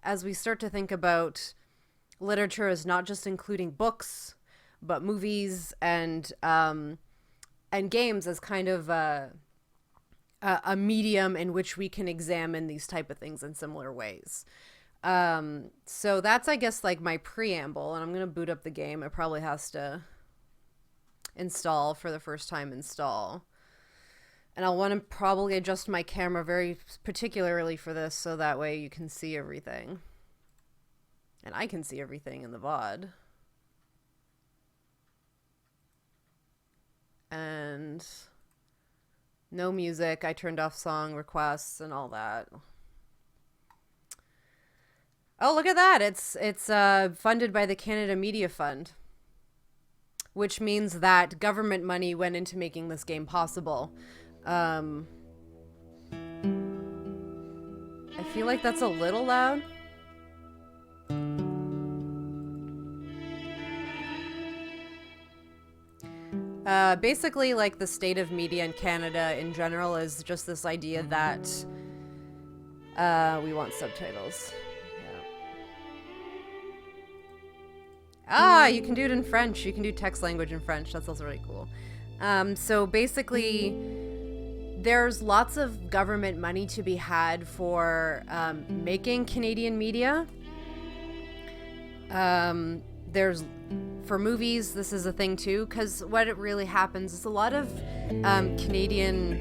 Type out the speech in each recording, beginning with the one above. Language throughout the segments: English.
as we start to think about literature as not just including books, but movies and games as kind of a medium in which we can examine these type of things in similar ways. So that's, I guess, like my preamble, and I'm going to boot up the game. It probably has to install for the first time install. And I'll want to probably adjust my camera very particularly for this so that way you can see everything. And I can see everything in the VOD. And no music. I turned off song requests and all that. Oh, look at that. It's funded by the Canada Media Fund, which means that government money went into making this game possible. I feel like that's a little loud. Basically, like, the state of media in Canada in general is just this idea that we want subtitles. Yeah. You can do it in French. You can do text language in French. That's also really cool. So basically, there's lots of government money to be had for making Canadian media. There's for movies, this is a thing too, because what it really happens is a lot of Canadian.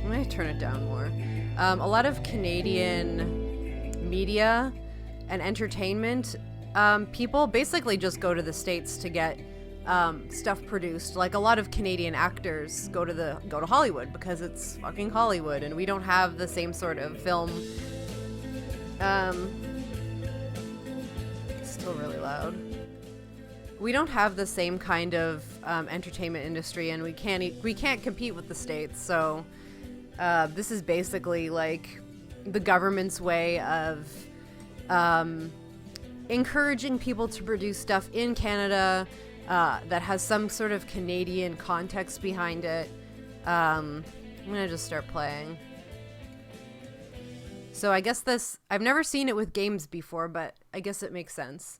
I'm gonna turn it down more. A lot of Canadian media and entertainment people basically just go to the States to get stuff produced. Like, a lot of Canadian actors go to Hollywood because it's fucking Hollywood, and we don't have the same sort of film. Still really loud. We don't have the same kind of entertainment industry, and we can't compete with the States. So this is basically like the government's way of encouraging people to produce stuff in Canada that has some sort of Canadian context behind it. I'm gonna just start playing. So I guess I've never seen it with games before, but I guess it makes sense.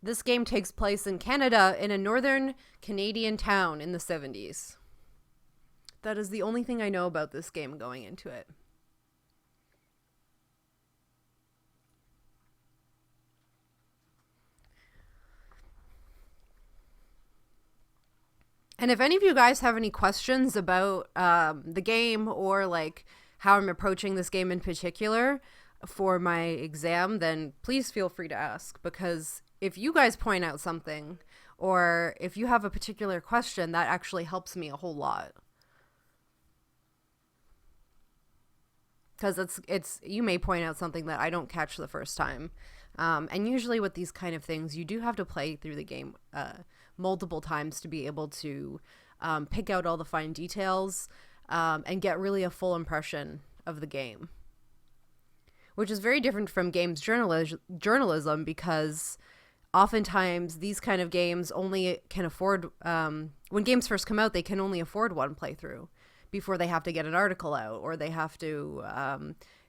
This game takes place in Canada, in a northern Canadian town in the 70s. That is the only thing I know about this game going into it. And if any of you guys have any questions about the game, or like how I'm approaching this game in particular for my exam, then please feel free to ask, because if you guys point out something, or if you have a particular question, that actually helps me a whole lot. Because you may point out something that I don't catch the first time. And usually with these kind of things, you do have to play through the game multiple times to be able to pick out all the fine details and get really a full impression of the game. Which is very different from games journalism, because oftentimes these kind of games only can afford, when games first come out, they can only afford one playthrough before they have to get an article out, or they have to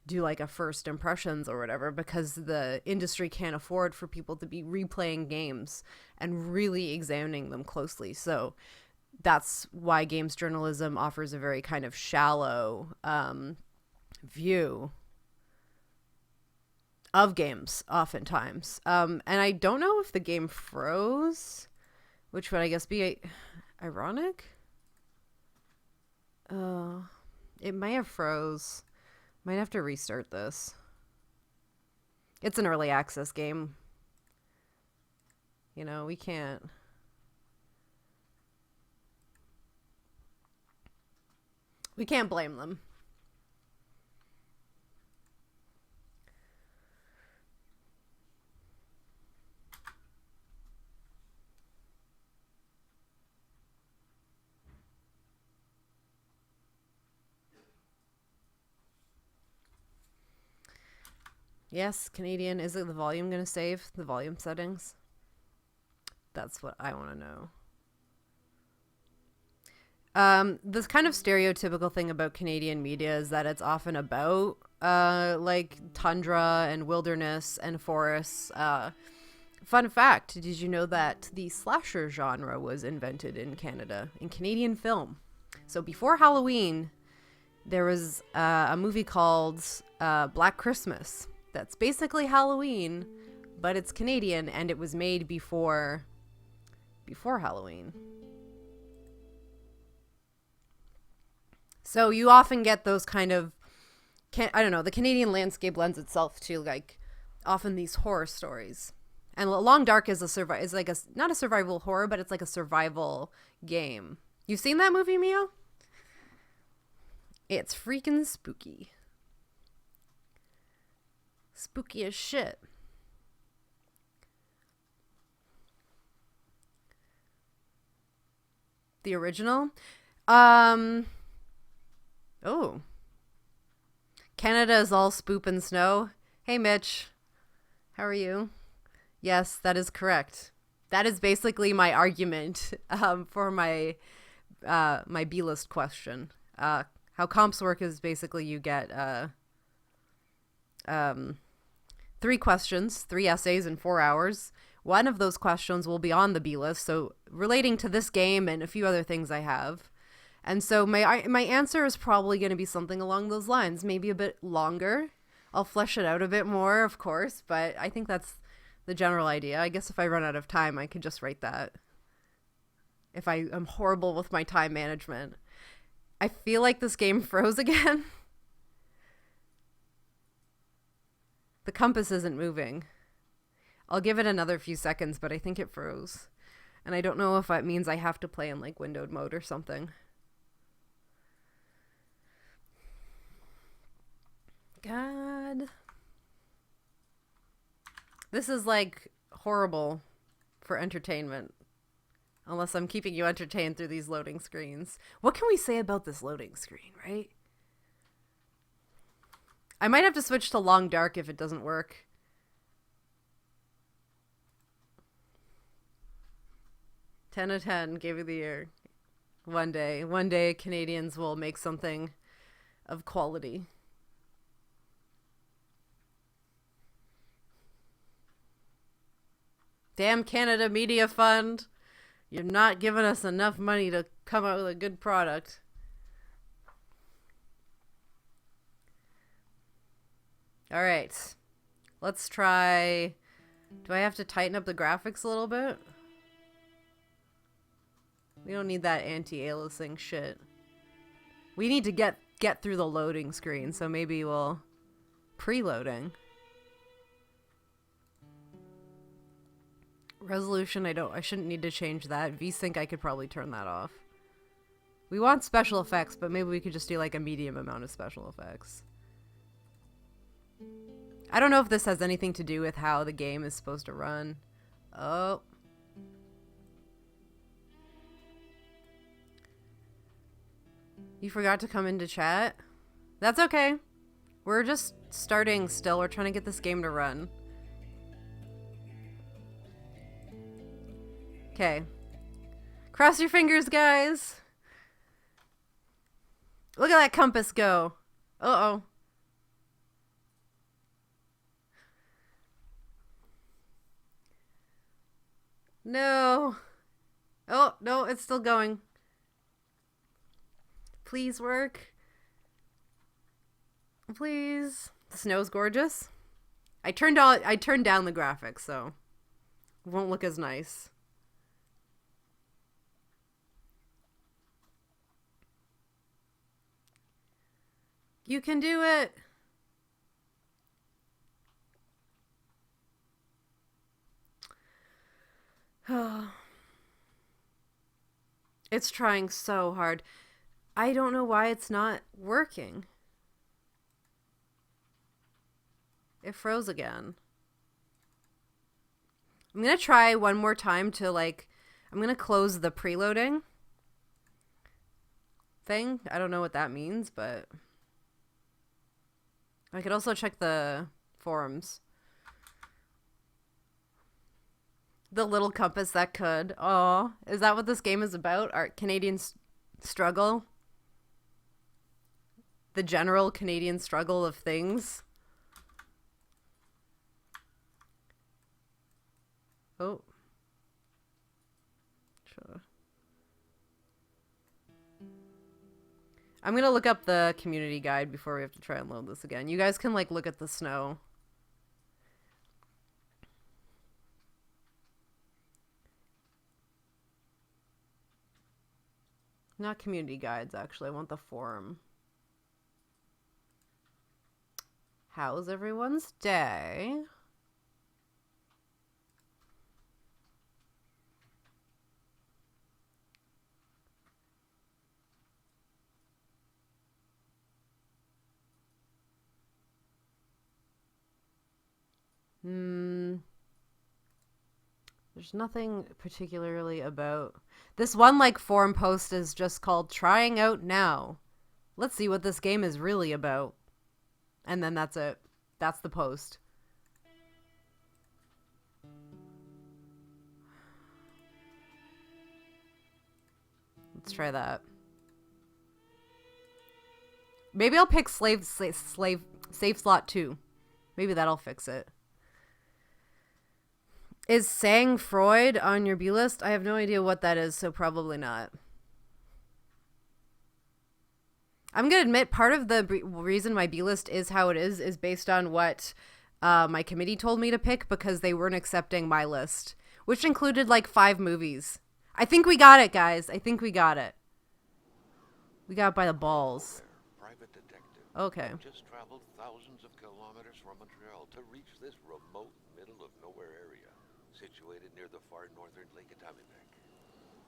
do like a first impressions or whatever, because the industry can't afford for people to be replaying games and really examining them closely. So that's why games journalism offers a very kind of shallow view of games oftentimes. And I don't know if the game froze, which would, I guess, be ironic. It may have froze. Might have to restart this. It's an early access game. You know, we can't blame them. Yes, Canadian. Is it the volume going to save? The volume settings? That's what I want to know. This kind of stereotypical thing about Canadian media is that it's often about like tundra and wilderness and forests. Fun fact, did you know that the slasher genre was invented in Canada, in Canadian film? So before Halloween, there was a movie called Black Christmas that's basically Halloween, but it's Canadian, and it was made before Halloween. So you often get those kind of, I don't know, the Canadian landscape lends itself to like often these horror stories. And Long Dark is is like not a survival horror, but it's like a survival game. You've seen that movie, Mio? It's freaking spooky. Spooky as shit. The original? Oh. Canada is all spoop and snow. Hey, Mitch. How are you? Yes, that is correct. That is basically my argument for my my B-list question. How comps work is basically you get 3 questions, 3 essays in 4 hours. One of those questions will be on the B-list, so relating to this game and a few other things I have. And so my answer is probably going to be something along those lines, maybe a bit longer. I'll flesh it out a bit more, of course, but I think that's the general idea. I guess if I run out of time, I could just write that. If I am horrible with my time management. I feel like this game froze again. The compass isn't moving. I'll give it another few seconds, but I think it froze. And I don't know if that means I have to play in like windowed mode or something. God. This is like horrible for entertainment. Unless I'm keeping you entertained through these loading screens. What can we say about this loading screen, right? I might have to switch to Long Dark if it doesn't work. Ten out of 10, gave you the year. One day Canadians will make something of quality. Damn Canada Media Fund. You're not giving us enough money to come out with a good product. All right. Let's try... Do I have to tighten up the graphics a little bit? We don't need that anti-aliasing shit. We need to get through the loading screen, so maybe we'll... Preloading. Resolution, I shouldn't need to change that. VSync, I could probably turn that off. We want special effects, but maybe we could just do like a medium amount of special effects. I don't know if this has anything to do with how the game is supposed to run. Oh. You forgot to come into chat? That's okay. We're just starting still. We're trying to get this game to run. Okay. Cross your fingers, guys. Look at that compass go. Uh-oh. No. Oh, no, it's still going. Please work. Please. The snow's gorgeous. I turned down the graphics, so it won't look as nice. You can do it. It's trying so hard. I don't know why it's not working. It froze again. I'm gonna try one more time to I'm gonna close the preloading thing. I don't know what that means, but I could also check the forums. The little compass that could. Oh, is that what this game is about? Are Canadians struggle. The general Canadian struggle of things. Oh. Sure. I'm gonna look up the community guide before we have to try and load this again. You guys can, like, look at the snow. Not community guides, actually. I want the forum. How's everyone's day? There's nothing particularly about... This one, like, forum post is just called Trying Out Now. Let's see what this game is really about. And then that's it. That's the post. Let's try that. Maybe I'll pick Safe Slot 2. Maybe that'll fix it. Is Sang Freud on your B list? I have no idea what that is, so probably not. I'm going to admit part of the reason my B list is how it is based on what my committee told me to pick, because they weren't accepting my list, which included like 5 movies. I think we got it, guys. I think we got it. We got it by the balls. Private detective. Okay. Just traveled thousands of kilometers from Montreal to reach this remote middle of nowhere area, situated near the far northern Lake Atikamekw.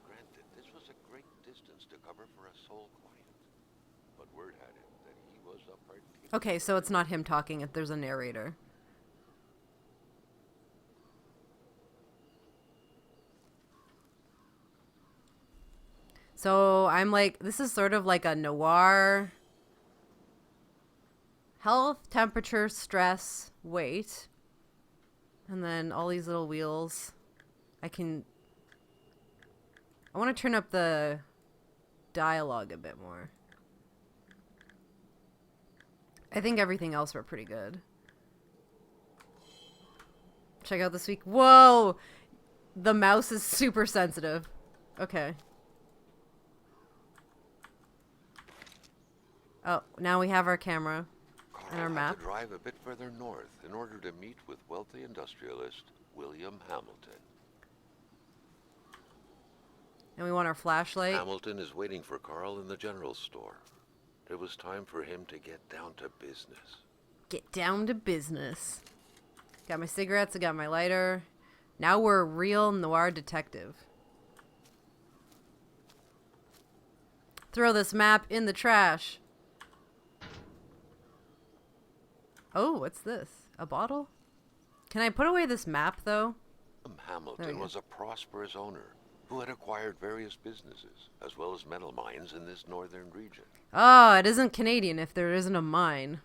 Granted, this was a great distance to cover for a sole client, but word had it that he was a particular... Okay, so it's not him talking if there's a narrator. So I'm like, this is sort of like a noir. Health, temperature, stress, weight. And then all these little wheels. I want to turn up the dialogue a bit more. I think everything else were pretty good. Check out this week. Whoa! The mouse is super sensitive. Okay. Oh, now we have our camera and our map. Had to drive a bit further north in order to meet with wealthy industrialist William Hamilton. And we want our flashlight. Hamilton is waiting for Carl in the general store. It was time for him to get down to business. Get down to business. Got my cigarettes, I got my lighter. Now we're a real noir detective. Throw this map in the trash. Oh, what's this? A bottle? Can I put away this map, though? Hamilton was a prosperous owner who had acquired various businesses, as well as metal mines in this northern region. Oh, it isn't Canadian if there isn't a mine.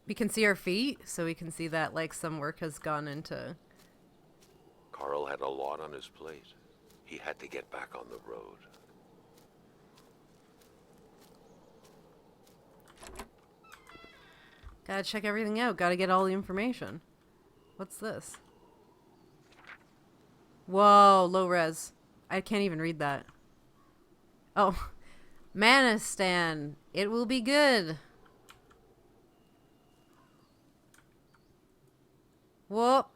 We can see our feet, so we can see that, like, some work has gone into... Carl had a lot on his plate. He had to get back on the road. Gotta check everything out. Gotta get all the information. What's this? Whoa, low res. I can't even read that. Oh. Manistan. It will be good. Whoop.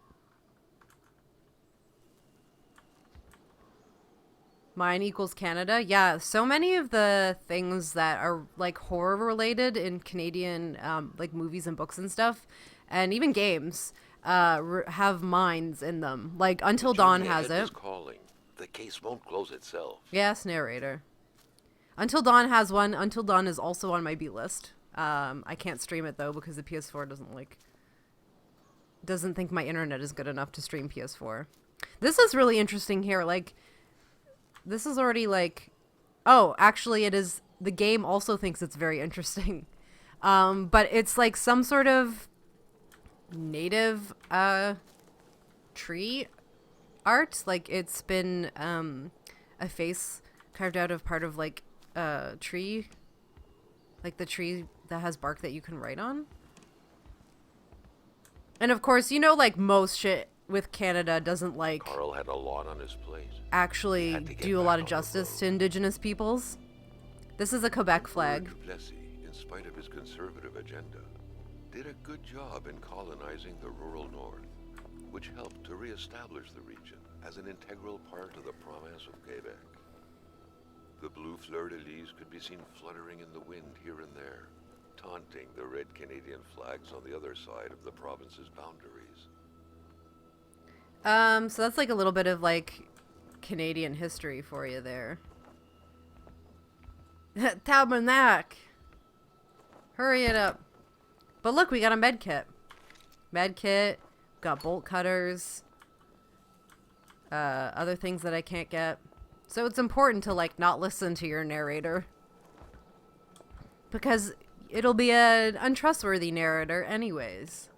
Mine equals Canada. Yeah, so many of the things that are like horror related in Canadian like movies and books and stuff, and even games, have mines in them. Like Until Dawn has it. Calling. The case won't close itself. Yes, narrator. Until Dawn has one. Until Dawn is also on my B list. I can't stream it though because the PS4 doesn't think my internet is good enough to stream PS4. This is really interesting here. Like, this is already like, oh, actually it is, the game also thinks it's very interesting. But it's like some sort of native, tree. art. Like it's been a face carved out of part of like a tree, like the tree that has bark that you can write on. And of course, you know, like most shit with Canada doesn't like Carl had a lot on his plate. actually do a lot of justice to Indigenous peoples. This is a Quebec flag. Duplessis, in spite of his conservative agenda, did a good job in colonizing the rural north, which helped to re-establish the region as an integral part of the province of Quebec. The blue fleur-de-lis could be seen fluttering in the wind here and there, taunting the red Canadian flags on the other side of the province's boundaries. So that's like a little bit of like Canadian history for you there. Tabernacle. Hurry it up. But look, we got a med kit. Med kit. Got bolt cutters. Other things that I can't get. So it's important to like not listen to your narrator. Because it'll be an untrustworthy narrator anyways.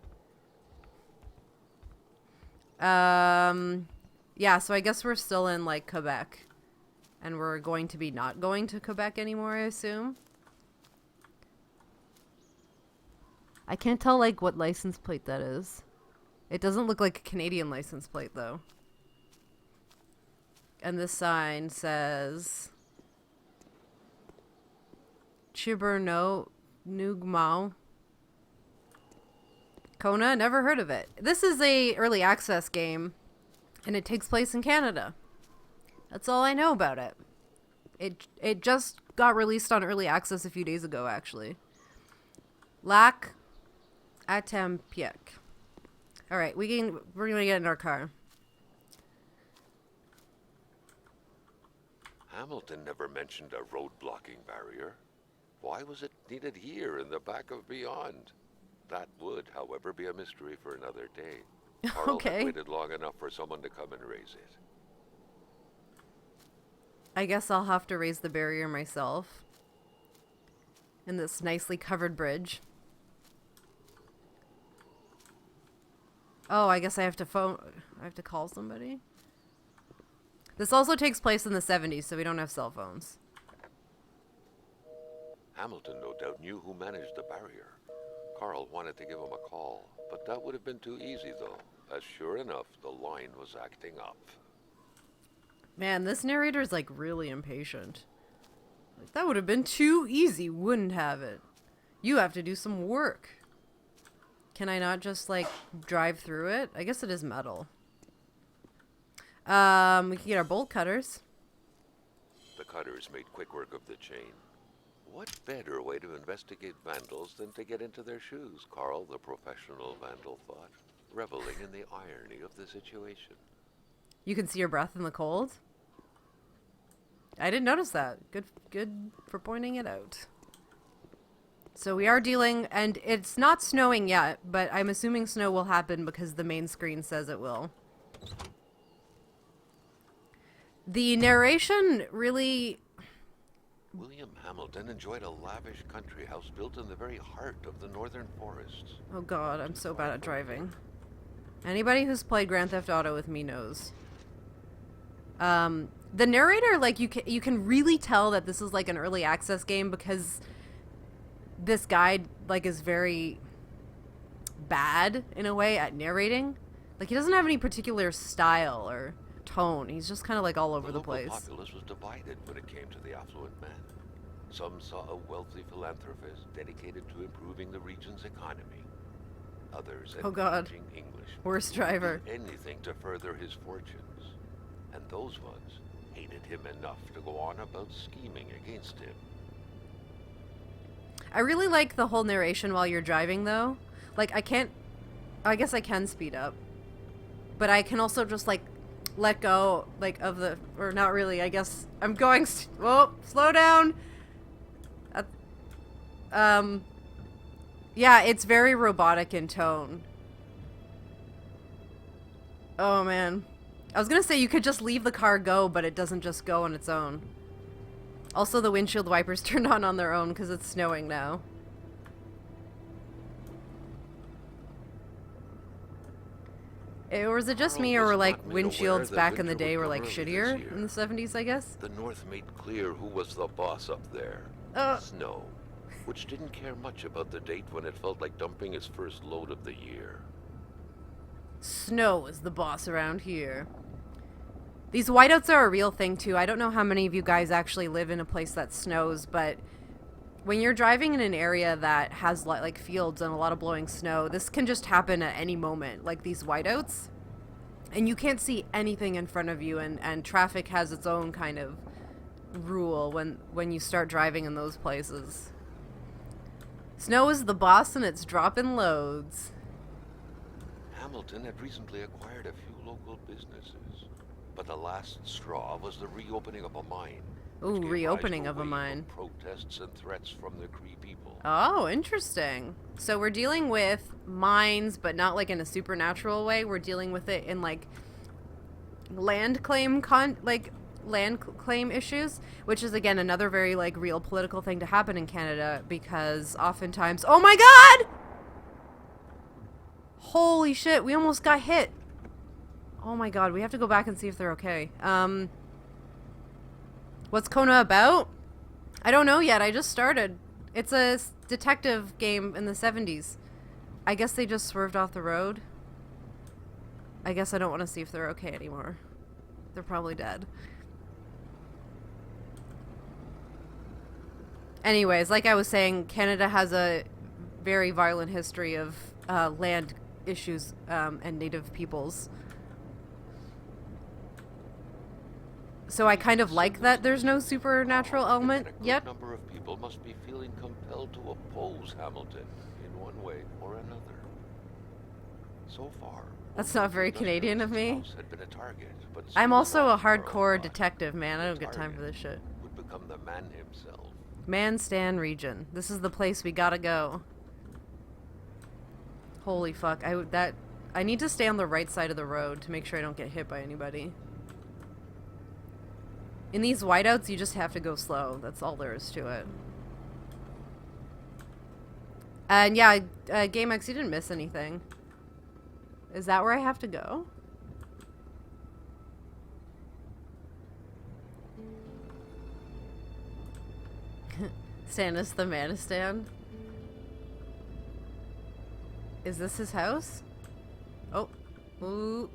Yeah, so I guess we're still in like Quebec. And we're going to be not going to Quebec anymore, I assume. I can't tell like what license plate that is. It doesn't look like a Canadian license plate though. And this sign says Chiberno Nugmao. Kona, never heard of it. This is a early access game and it takes place in Canada. That's all I know about it. It just got released on early access a few days ago actually. Lac Atampiec. All right, we're gonna get in our car. Hamilton never mentioned a road blocking barrier. Why was it needed here in the back of Beyond? That would, however, be a mystery for another day. Carl Okay. had waited long enough for someone to come and raise it. I guess I'll have to raise the barrier myself. In this nicely covered bridge. Oh, I guess I have to call somebody. This also takes place in the 70s, so we don't have cell phones. Hamilton no doubt knew who managed the barrier. Carl wanted to give him a call, but that would have been too easy though, as sure enough, the line was acting up. Man, this narrator's like really impatient. Like, that would have been too easy, wouldn't have it? You have to do some work. Can I not just like drive through it? I guess it is metal. We can get our bolt cutters. The cutters made quick work of the chain. What better way to investigate vandals than to get into their shoes, Carl, the professional vandal thought, reveling in the irony of the situation. You can see your breath in the cold? I didn't notice that. Good for pointing it out. So we are dealing, and it's not snowing yet, but I'm assuming snow will happen because the main screen says it will. The narration really... William Hamilton enjoyed a lavish country house built in the very heart of the northern forests. Oh god, I'm so bad at driving. Anybody who's played Grand Theft Auto with me knows. The narrator, like, you can really tell that this is like an early access game because this guy, like, is very bad in a way at narrating. Like, he doesn't have any particular style or tone. He's just kind of like all over the place. The local populace was divided when it came to the affluent man. Some saw a wealthy philanthropist dedicated to improving the region's economy. Others, oh god, English, worst driver. Anything to further his fortunes. And those ones hated him enough to go on about scheming against him. I really like the whole narration while you're driving, though. Like, I guess I can speed up. But I can also just, like, let go, like, of the, or not really, I guess. I'm going, whoa, slow down. Yeah, it's very robotic in tone. Oh, man. I was gonna say you could just leave the car go, but it doesn't just go on its own. Also, the windshield wipers turned on their own because it's snowing now. Or is it just Carl me, or was were like not made aware windshields that back in the winter day would were come like early shittier this year. in the 70s, I guess? The North made clear who was the boss up there. Snow, which didn't care much about the date when it felt like dumping its first load of the year. Snow is the boss around here. These whiteouts are a real thing too. I don't know how many of you guys actually live in a place that snows, but when you're driving in an area that has like fields and a lot of blowing snow, this can just happen at any moment, like these whiteouts. And you can't see anything in front of you, and traffic has its own kind of rule when you start driving in those places. Snow is the boss and it's dropping loads. Hamilton had recently acquired a few local businesses, but the last straw was the reopening of a mine. Ooh, reopening of a mine. Protests and threats from the Cree people. Oh, interesting. So we're dealing with mines, but not like in a supernatural way. We're dealing with it in like land claim issues, which is again another very like real political thing to happen in Canada, because oftentimes, oh my god! Holy shit, we almost got hit. Oh my god, we have to go back and see if they're okay. What's Kona about? I don't know yet. I just started. It's a detective game in the 70s. I guess they just swerved off the road. I guess I don't want to see if they're okay anymore. They're probably dead. Anyways, like I was saying, Canada has a very violent history of land issues and Native peoples. So I kind of like that there's no supernatural element yet. A number of people must be feeling compelled to oppose Hamilton in one way or another. So far, that's not very Canadian of me. Had been a target, but I'm also a hardcore detective, man. I don't get time for this shit. Would become the man himself. Manstan region. This is the place we gotta go. Holy fuck. I need to stay on the right side of the road to make sure I don't get hit by anybody. In these whiteouts, you just have to go slow. That's all there is to it. And yeah, GameX, you didn't miss anything. Is that where I have to go? Stannis the Manistan. Is this his house? Oh. Ooh.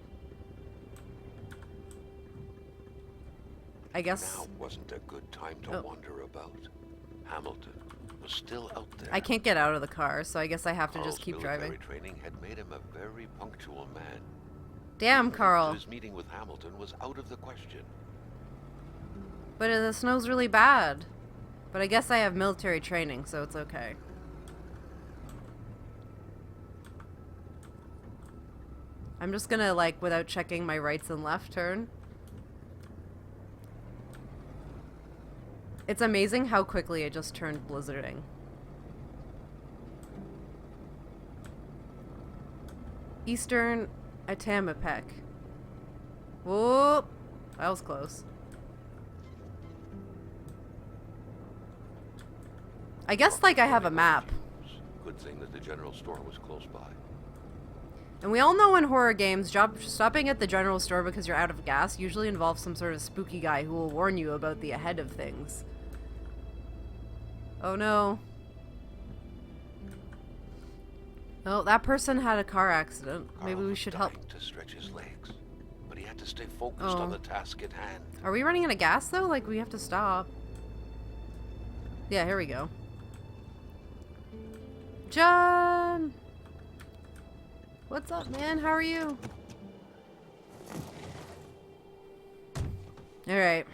I guess... Now wasn't a good time to wander about. Hamilton was still out there. I can't get out of the car, so I guess I have to just keep driving. Military training had made him a very punctual man. Damn, Carl. His meeting with Hamilton was out of the question. But the snow's really bad. But I guess I have military training, so it's okay. I'm just gonna, like, without checking my rights and left turn. It's amazing how quickly it just turned blizzarding. Eastern Atamapek. Whoop! That was close. I guess, like, I have a map. Good thing that the general store was close by. And we all know in horror games, stopping at the general store because you're out of gas usually involves some sort of spooky guy who will warn you about the ahead of things. Oh no. Oh, that person had a car accident. Maybe we should help. To stretch his legs, but he had to stay focused on the task at hand. Are we running out of gas though? Like, we have to stop. Yeah, here we go. John! What's up, man? How are you? Alright.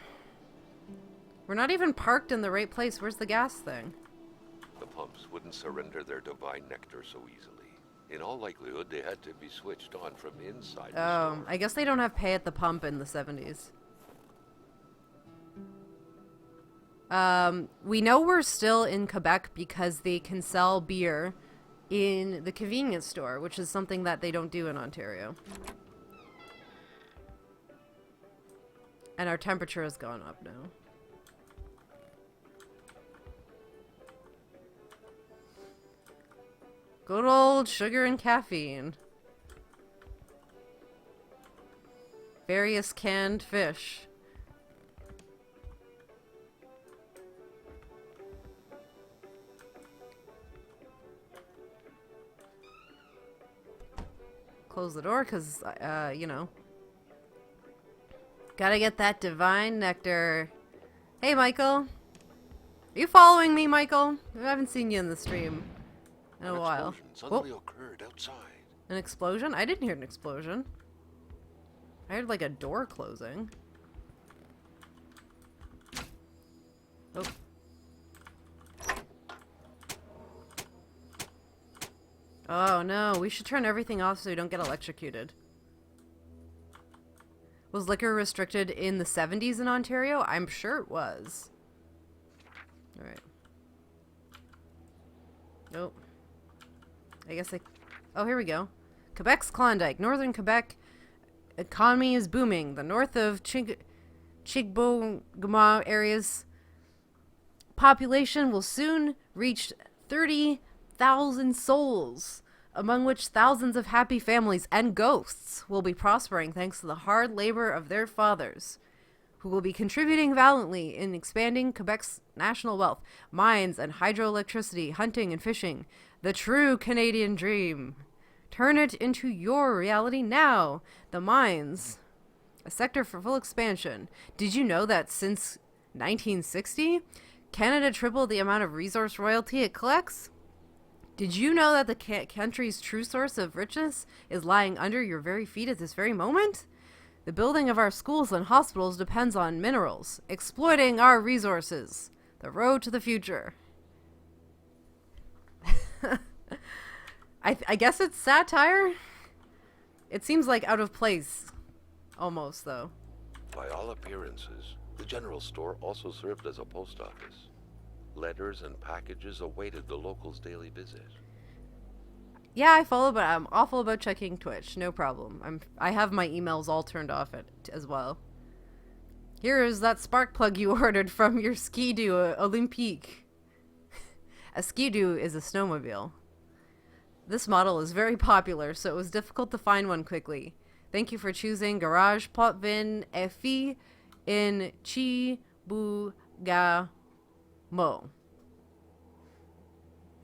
We're not even parked in the right place. Where's the gas thing? The pumps wouldn't surrender their divine nectar so easily. In all likelihood, they had to be switched on from inside the store. I guess they don't have pay at the pump in the 70s. We know we're still in Quebec because they can sell beer in the convenience store, which is something that they don't do in Ontario. And our temperature has gone up now. Good old sugar and caffeine. Various canned fish. Close the door because, you know. Gotta get that divine nectar. Hey, Michael. Are you following me, Michael? I haven't seen you in the stream in a while. An explosion suddenly occurred outside. An explosion? I didn't hear an explosion. I heard like a door closing. Oh. Oh no, we should turn everything off so we don't get electrocuted. Was liquor restricted in the 70s in Ontario? I'm sure it was. Alright. Nope. I guess I... Oh, here we go. Quebec's Klondike. Northern Quebec economy is booming. The north of Chibougamau area's population will soon reach 30,000 souls, among which thousands of happy families and ghosts will be prospering thanks to the hard labor of their fathers, who will be contributing valiantly in expanding Quebec's national wealth, mines and hydroelectricity, hunting and fishing, the true Canadian dream. Turn it into your reality now. The mines, a sector for full expansion. Did you know that since 1960, Canada tripled the amount of resource royalty it collects? Did you know that the country's true source of richness is lying under your very feet at this very moment? The building of our schools and hospitals depends on minerals, exploiting our resources. The road to the future. I guess it's satire? It seems like out of place. Almost, though. By all appearances, the general store also served as a post office. Letters and packages awaited the locals' daily visit. Yeah, I follow, but I'm awful about checking Twitch. No problem. I have my emails all turned off as well. Here is that spark plug you ordered from your Ski-Doo Olympique. A Ski-Doo is a snowmobile. This model is very popular, so it was difficult to find one quickly. Thank you for choosing Garage Potvin Efi in Chibougamau.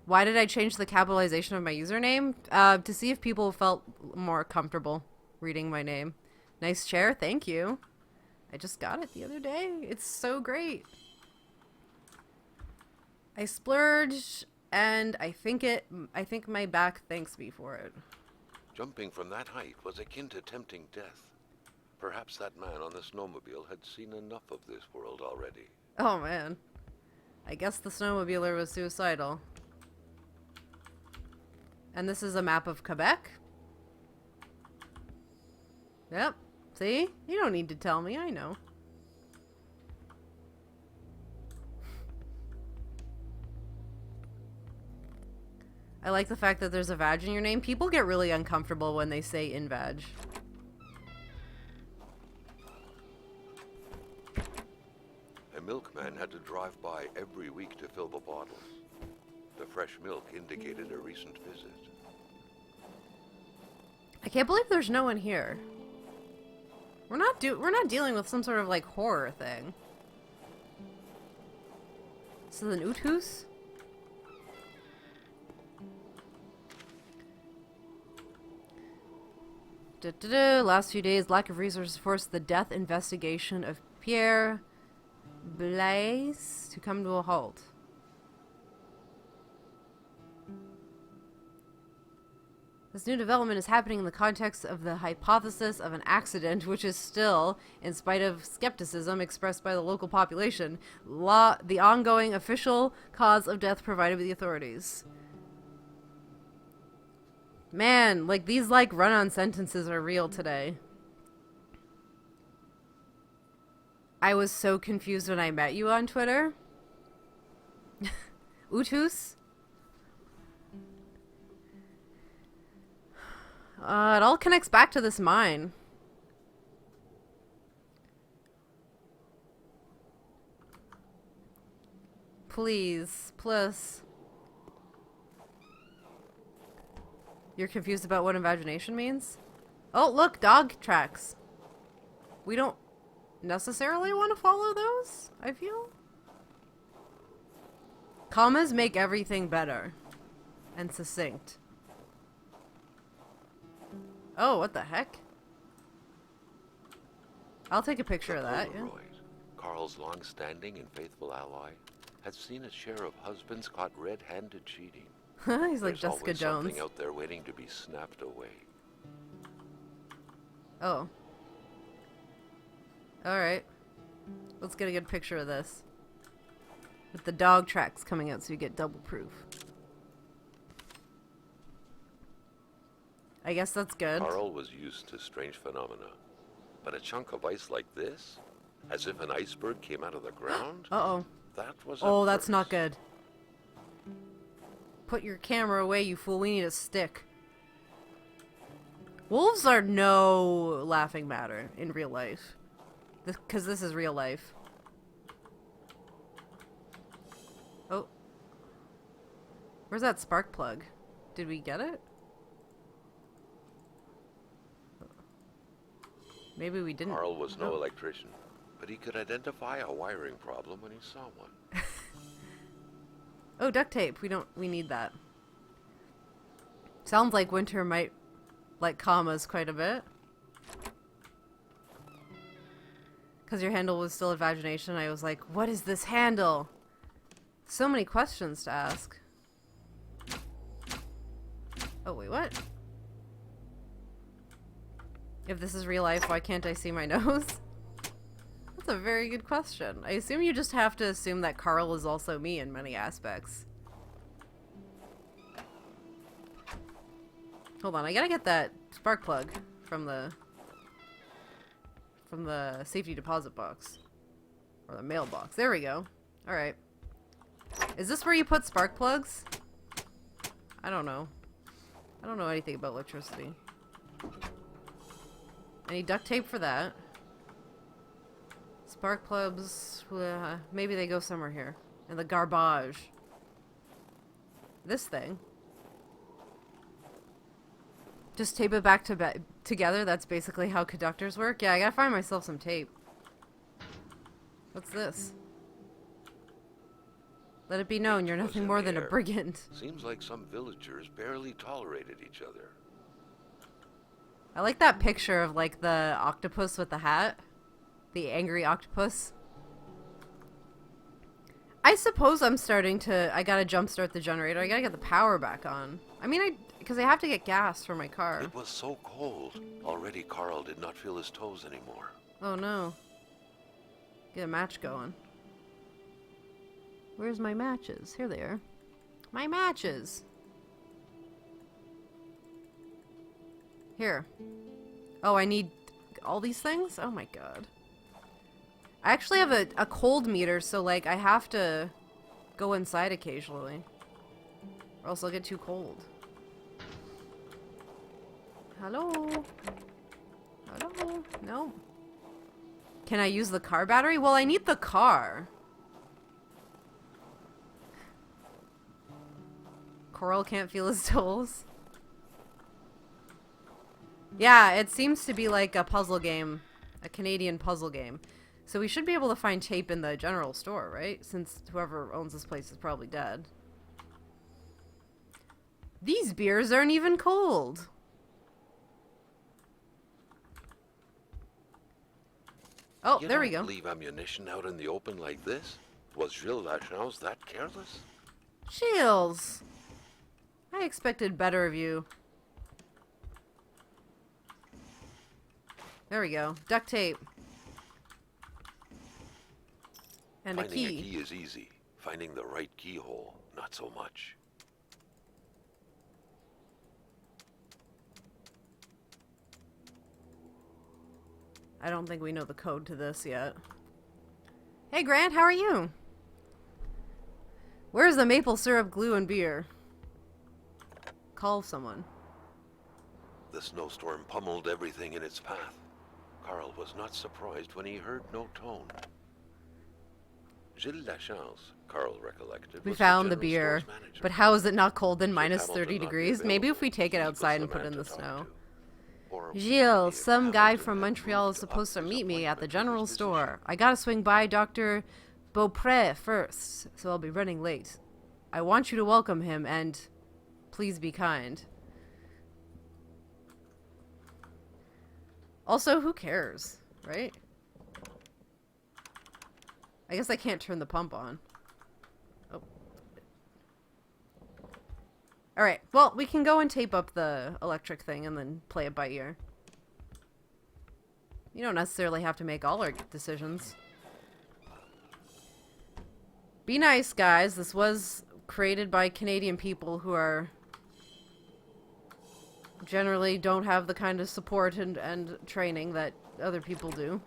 Why did I change the capitalization of my username? To see if people felt more comfortable reading my name. Nice chair, thank you. I just got it the other day. It's so great. I splurged, and I think my back thanks me for it. Jumping from that height was akin to tempting death. Perhaps that man on the snowmobile had seen enough of this world already. Oh man. I guess the snowmobiler was suicidal. And this is a map of Quebec? Yep. See? You don't need to tell me, I know. I like the fact that there's a vag in your name. People get really uncomfortable when they say in vag. A milkman had to drive by every week to fill the bottles. The fresh milk indicated a recent visit. I can't believe there's no one here. We're not dealing with some sort of like horror thing. This is an Uthus? Last few days, lack of resources forced the death investigation of Pierre Blaise to come to a halt. This new development is happening in the context of the hypothesis of an accident, which is still, in spite of skepticism expressed by the local population, the ongoing official cause of death provided by the authorities. Man, like these like run-on sentences are real today. I was so confused when I met you on Twitter. Utus? It all connects back to this mine. Please, plus. You're confused about what imagination means? Oh, look, dog tracks. We don't necessarily want to follow those, I feel. Commas make everything better and succinct. Oh, what the heck? I'll take a picture of that. Yeah. Carl's long-standing and faithful ally, had seen his share of husbands caught red-handed cheating. He's like There's Jessica always Jones. something out there waiting to be snapped away. Oh. Alright. Let's get a good picture of this. With the dog tracks coming out so you get double proof. I guess that's good. Carl was used to strange phenomena. But a chunk of ice like this? As if an iceberg came out of the ground? Uh-oh. That was Oh, that's not good. Put your camera away, you fool. We need a stick. Wolves are no laughing matter in real life. Because this is real life. Oh. Where's that spark plug? Did we get it? Maybe we didn't. Carl was no electrician, but he could identify a wiring problem when he saw one. Oh, duct tape. We need that. Sounds like Winter might like commas quite a bit. Because your handle was still Advagination, I was like, what is this handle? So many questions to ask. Oh, wait, what? If this is real life, why can't I see my nose? That's a very good question. I assume you just have to assume that Carl is also me in many aspects. Hold on, I gotta get that spark plug from the safety deposit box. Or the mailbox. There we go. Alright. Is this where you put spark plugs? I don't know. I don't know anything about electricity. I need duct tape for that. Spark plugs, maybe they go somewhere here. In the garbage. This thing. Just tape it back together. That's basically how conductors work. Yeah, I gotta find myself some tape. What's this? Let it be known you're nothing more than a brigand. Seems like some villagers barely tolerated each other. I like that picture of like the octopus with the hat. The angry octopus. I suppose I'm starting to... I gotta jumpstart the generator. I gotta get the power back on. I mean, because I have to get gas for my car. It was so cold. Already Carl did not feel his toes anymore. Oh no. Get a match going. Where's my matches? Here they are. My matches! Here. Oh, I need all these things? Oh my god. I actually have a cold meter, so like I have to go inside occasionally. Or else I'll get too cold. Hello? Hello? No. Can I use the car battery? Well, I need the car. Coral can't feel his toes. Yeah, it seems to be like a puzzle game. A Canadian puzzle game. So we should be able to find tape in the general store, right? Since whoever owns this place is probably dead. These beers aren't even cold. Oh, there we go. Leave ammunition out in the open like this? Was Gilles Lachance that careless? Shields. I expected better of you. There we go. Duct tape. And a key. Finding a key is easy. Finding the right keyhole, not so much. I don't think we know the code to this yet. Hey Grant, how are you? Where's the maple syrup, glue, and beer? Call someone. The snowstorm pummeled everything in its path. Carl was not surprised when he heard no tone. Gilles Lachance, Carl recollected. We found the beer, but how is it not cold than minus 30 degrees? Maybe if we take it outside and put it in the snow. horrible Gilles, city of some guy Hamilton from had Montreal moved is up supposed to his meet me at the appointment to general this store. position. I gotta swing by Dr. Beaupre first, so I'll be running late. I want you to welcome him and please be kind. Also, who cares, right? I guess I can't turn the pump on. Oh. Alright, well, we can go and tape up the electric thing and then play it by ear. You don't necessarily have to make all our decisions. Be nice, guys. This was created by Canadian people who are generally don't have the kind of support and training that other people do.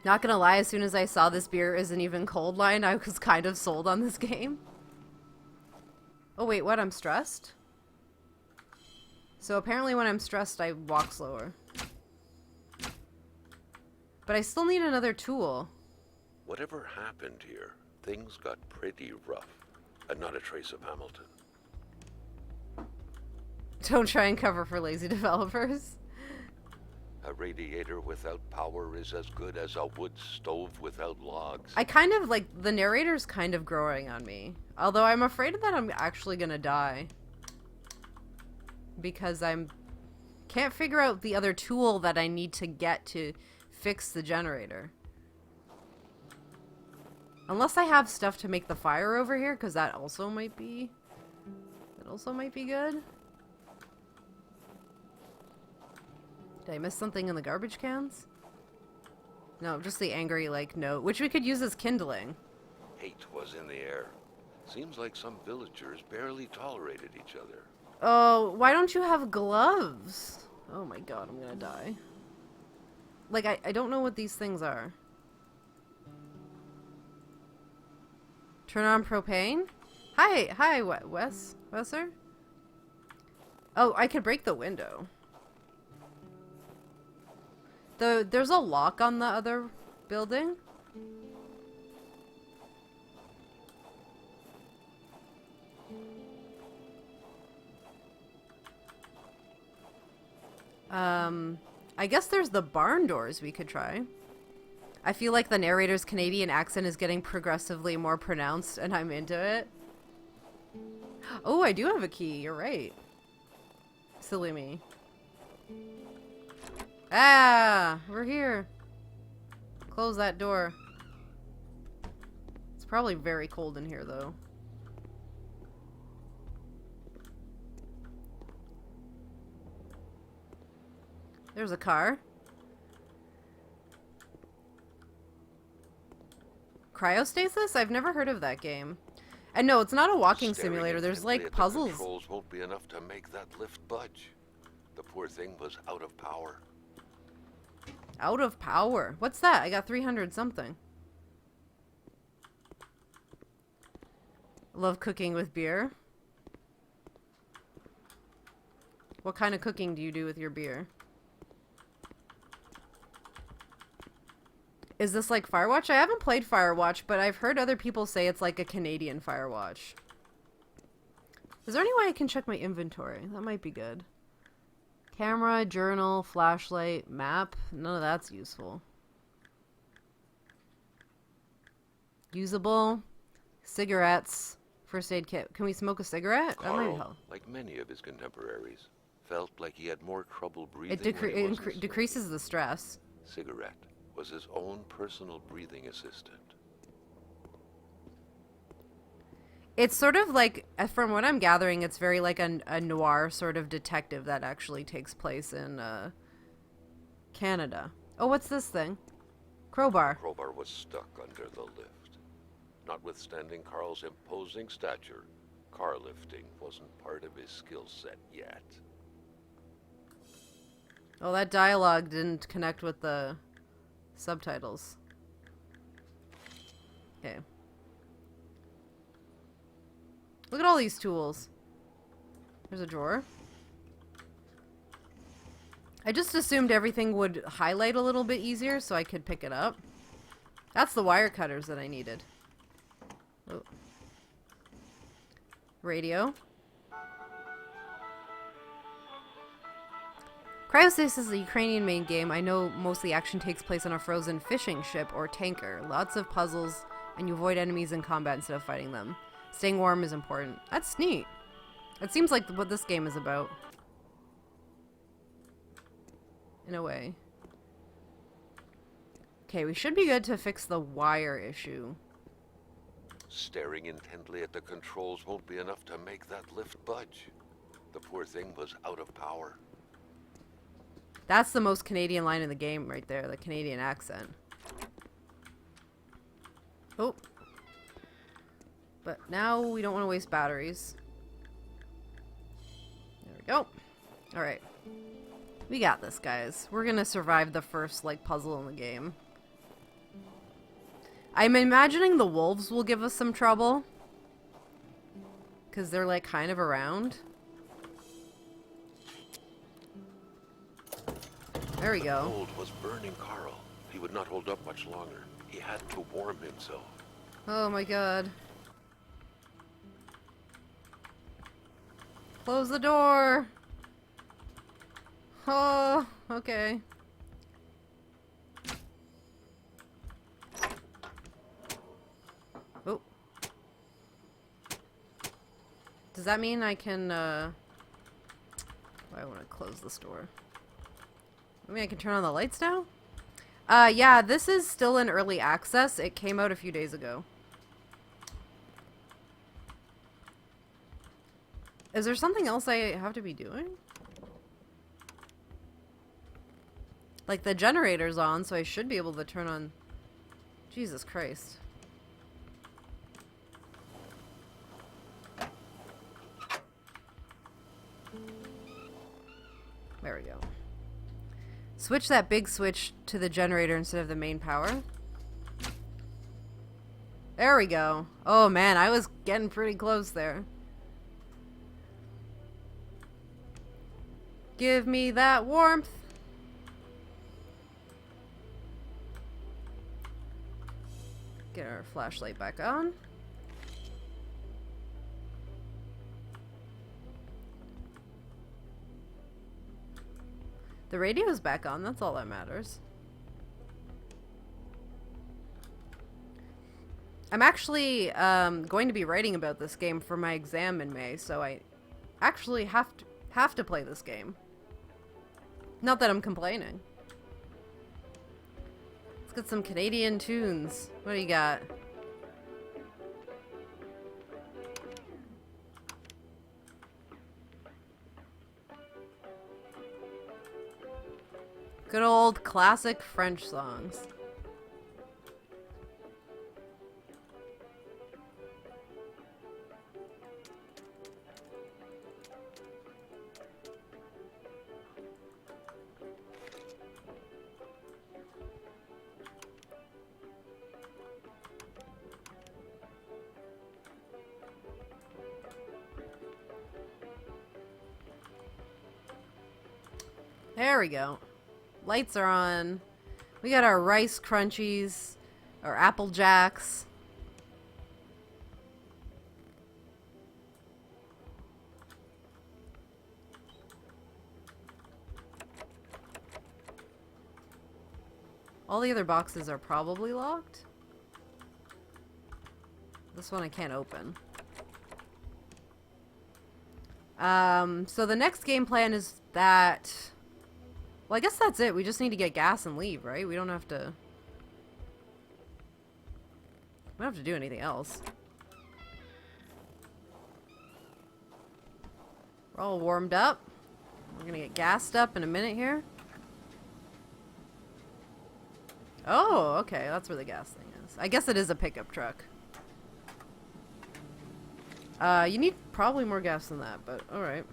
Not gonna lie, as soon as I saw this beer isn't even cold line, I was kind of sold on this game. Oh wait, what? I'm stressed? So apparently when I'm stressed, I walk slower. But I still need another tool. Whatever happened here, things got pretty rough, and not a trace of Hamilton. Don't try and cover for lazy developers. A radiator without power is as good as a wood stove without logs. I kind of, like, the narrator's kind of growing on me. Although I'm afraid that I'm actually gonna die. Because can't figure out the other tool that I need to get to fix the generator. Unless I have stuff to make the fire over here, because that also might be good. Did I miss something in the garbage cans? No, just the angry, like, note, which we could use as kindling. Hate was in the air. Seems like some villagers barely tolerated each other. Oh, why don't you have gloves? Oh my god, I'm gonna die. Like, I don't know what these things are. Turn on propane? Hi, Wesser? Oh, I could break the window. There's a lock on the other building. I guess there's the barn doors we could try. I feel like the narrator's Canadian accent is getting progressively more pronounced, and I'm into it. Oh, I do have a key. You're right. Silly me. Ah, we're here. Close that door. It's probably very cold in here, though. There's a car. Cryostasis? I've never heard of that game. And no, it's not a walking Staring simulator. There's intently like at the puzzles. controls won't be enough to make that lift budge. The poor thing was out of power. Out of power. What's that? I got 300 something. Love cooking with beer. What kind of cooking do you do with your beer? Is this like Firewatch? I haven't played Firewatch, but I've heard other people say it's like a Canadian Firewatch. Is there any way I can check my inventory? That might be good. Camera, journal, flashlight, map. None of that's useful. Usable. Cigarettes. First aid kit. Can we smoke a cigarette? That might Carl, help. like many of his contemporaries, felt like he had more trouble breathing. It decreases the stress. Cigarette was his own personal breathing assistant. It's sort of like, from what I'm gathering, it's very like a noir sort of detective that actually takes place in Canada. Oh, what's this thing? Crowbar. The crowbar was stuck under the lift. Notwithstanding Carl's imposing stature, car lifting wasn't part of his skill set yet. Oh, that dialogue didn't connect with the subtitles. Okay. Look at all these tools. There's a drawer. I just assumed everything would highlight a little bit easier so I could pick it up. That's the wire cutters that I needed. Oh. Radio. Cryostasis is a Ukrainian main game. I know most of the action takes place on a frozen fishing ship or tanker. Lots of puzzles, and you avoid enemies in combat instead of fighting them. Staying warm is important. That's neat. It seems like what this game is about. In a way. Okay, we should be good to fix the wire issue. Staring intently at the controls won't be enough to make that lift budge. The poor thing was out of power. That's the most Canadian line in the game right there, the Canadian accent. Oh. But now we don't want to waste batteries. There we go. Alright. We got this, guys. We're gonna survive the first, like, puzzle in the game. I'm imagining the wolves will give us some trouble. Because they're, like, kind of around. There we go. Cold was burning Carl. He would not hold up much longer. He had to warm himself. Oh my god. Close the door. Oh, okay. Oh. Does that mean I can, I want to close this door. I mean, I can turn on the lights now? Yeah, this is still in early access. It came out a few days ago. Is there something else I have to be doing? Like, the generator's on, so I should be able to turn on... Jesus Christ. There we go. Switch that big switch to the generator instead of the main power. There we go. Oh man, I was getting pretty close there. Give me that warmth. Get our flashlight back on. The radio's back on, that's all that matters. I'm actually going to be writing about this game for my exam in May, so I actually have to play this game. Not that I'm complaining. Let's get some Canadian tunes. What do you got? Good old classic French songs. There we go. Lights are on. We got our rice crunchies, our Apple Jacks. All the other boxes are probably locked. This one I can't open. So the next game plan is that... Well, I guess that's it. We just need to get gas and leave, right? We don't have to... We don't have to do anything else. We're all warmed up. We're gonna get gassed up in a minute here. Oh, okay. That's where the gas thing is. I guess it is a pickup truck. You need probably more gas than that, but alright.